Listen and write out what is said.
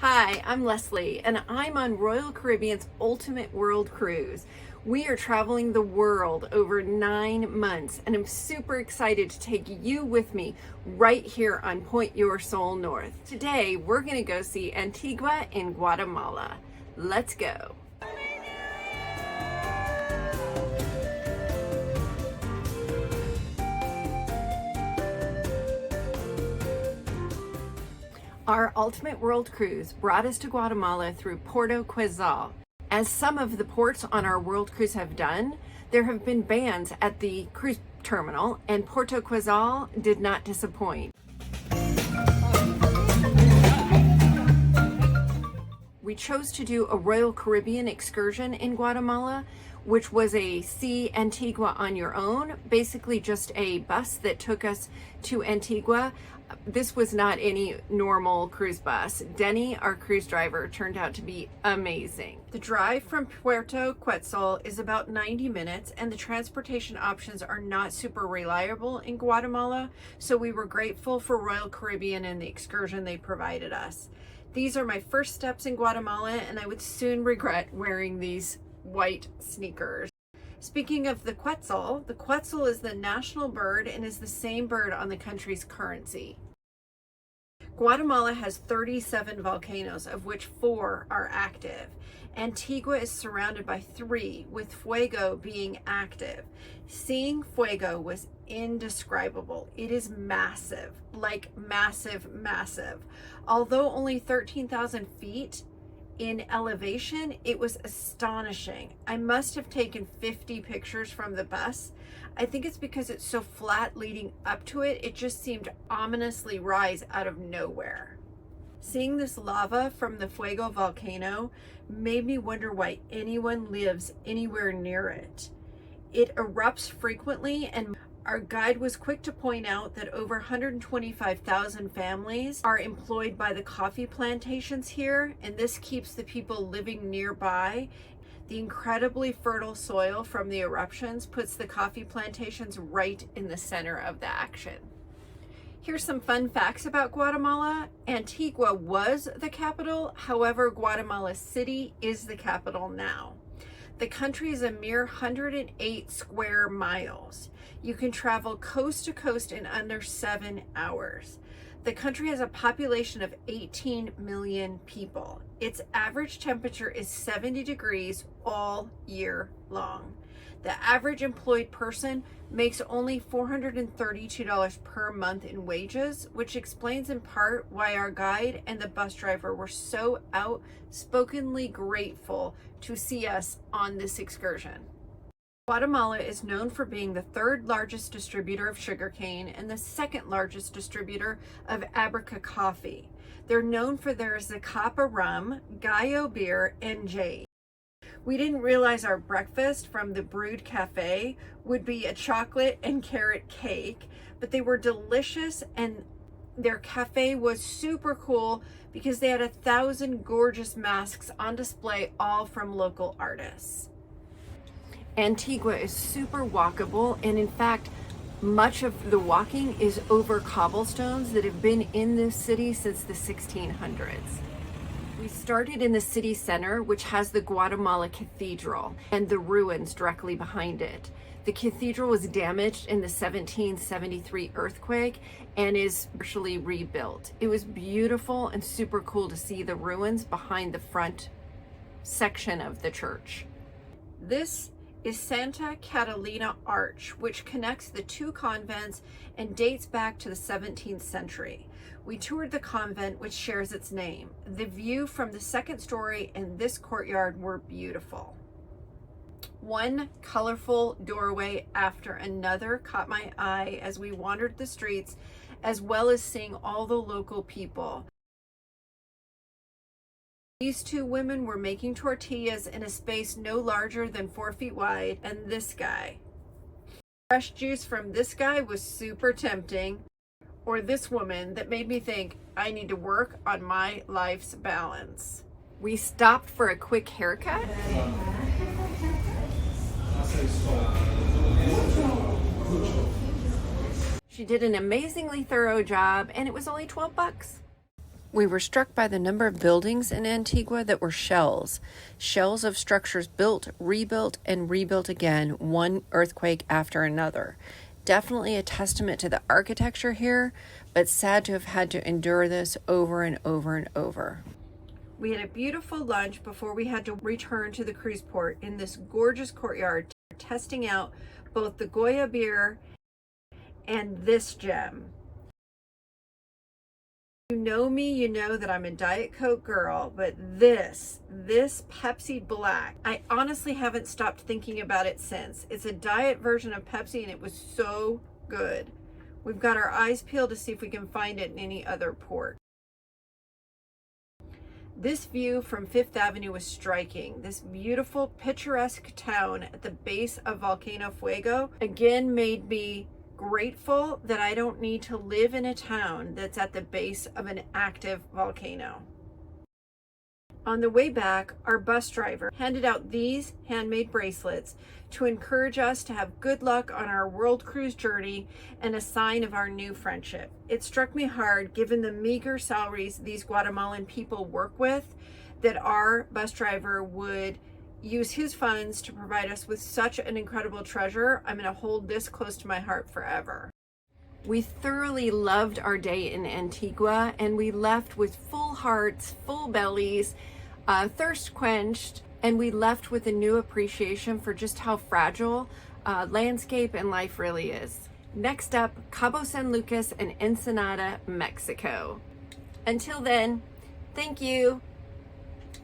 Hi, I'm Leslie, and I'm on Royal Caribbean's Ultimate World Cruise. We are traveling the world over 9 months, and I'm super excited to take you with me right here on Point Your Soul North. Today, we're going to go see Antigua in Guatemala. Let's go. Our Ultimate World Cruise brought us to Guatemala through Puerto Quezal. As some of the ports on our World Cruise have done, there have been bans at the cruise terminal, and Puerto Quezal did not disappoint. We chose to do a Royal Caribbean excursion in Guatemala, which was a See Antigua on your own, basically just a bus that took us to Antigua. This was not any normal cruise bus. Denny, our cruise driver, turned out to be amazing. The drive from Puerto Quetzal is about 90 minutes, and the transportation options are not super reliable in Guatemala, so we were grateful for Royal Caribbean and the excursion they provided us. These are my first steps in Guatemala, and I would soon regret wearing these white sneakers. Speaking of the Quetzal is the national bird and is the same bird on the country's currency. Guatemala has 37 volcanoes, of which 4 are active. Antigua is surrounded by 3, with Fuego being active. Seeing Fuego was indescribable. It is massive, like massive, massive. Although only 13,000 feet in elevation, it was astonishing. I must have taken 50 pictures from the bus. I think it's because it's so flat leading up to it, it just seemed to ominously rise out of nowhere. Seeing this lava from the Fuego volcano made me wonder why anyone lives anywhere near it. It erupts frequently, and our guide was quick to point out that over 125,000 families are employed by the coffee plantations here, and this keeps the people living nearby. The incredibly fertile soil from the eruptions puts the coffee plantations right in the center of the action. Here's some fun facts about Guatemala. Antigua was the capital, however, Guatemala City is the capital now. The country is a mere 108 square miles. You can travel coast to coast in under 7 hours. The country has a population of 18 million people. Its average temperature is 70 degrees all year long. The average employed person makes only $432 per month in wages, which explains in part why our guide and the bus driver were so outspokenly grateful to see us on this excursion. Guatemala is known for being the 3rd largest distributor of sugarcane and the 2nd largest distributor of Arabica coffee. They're known for their Zacapa rum, Gallo beer, and jade. We didn't realize our breakfast from the Brewed Cafe would be a chocolate and carrot cake, but they were delicious, and their cafe was super cool because they had 1,000 gorgeous masks on display, all from local artists. Antigua is super walkable, and in fact, much of the walking is over cobblestones that have been in this city since the 1600s. We started in the city center, which has the Guatemala Cathedral and the ruins directly behind it. The cathedral was damaged in the 1773 earthquake and is partially rebuilt. It was beautiful and super cool to see the ruins behind the front section of the church. This is Santa Catalina Arch, which connects the 2 convents and dates back to the 17th century. We toured the convent, which shares its name. The view from the 2nd story and this courtyard were beautiful. One colorful doorway after another caught my eye as we wandered the streets, as well as seeing all the local people. These 2 women were making tortillas in a space no larger than 4 feet wide, and this guy. Fresh juice from this guy was super tempting, or this woman that made me think I need to work on my life's balance. We stopped for a quick haircut. She did an amazingly thorough job, and it was only $12. We were struck by the number of buildings in Antigua that were shells of structures built, rebuilt, and rebuilt again, one earthquake after another. Definitely a testament to the architecture here, but sad to have had to endure this over and over and over. We had a beautiful lunch before we had to return to the cruise port in this gorgeous courtyard, testing out both the Goya beer and this gem. You know me, you know that I'm a Diet Coke girl, but this Pepsi Black, I honestly haven't stopped thinking about it since. It's a diet version of Pepsi and it was so good. We've got our eyes peeled to see if we can find it in any other port. This view from Fifth Avenue was striking. This beautiful, picturesque town at the base of Volcano Fuego again made me grateful that I don't need to live in a town that's at the base of an active volcano. On the way back, our bus driver handed out these handmade bracelets to encourage us to have good luck on our world cruise journey and a sign of our new friendship. It struck me hard, given the meager salaries these Guatemalan people work with, that our bus driver would use his funds to provide us with such an incredible treasure. I'm going to hold this close to my heart forever. We thoroughly loved our day in Antigua, and we left with full hearts, full bellies, thirst quenched, and we left with a new appreciation for just how fragile landscape and life really is. Next up, Cabo San Lucas and Ensenada, Mexico. Until then, thank you.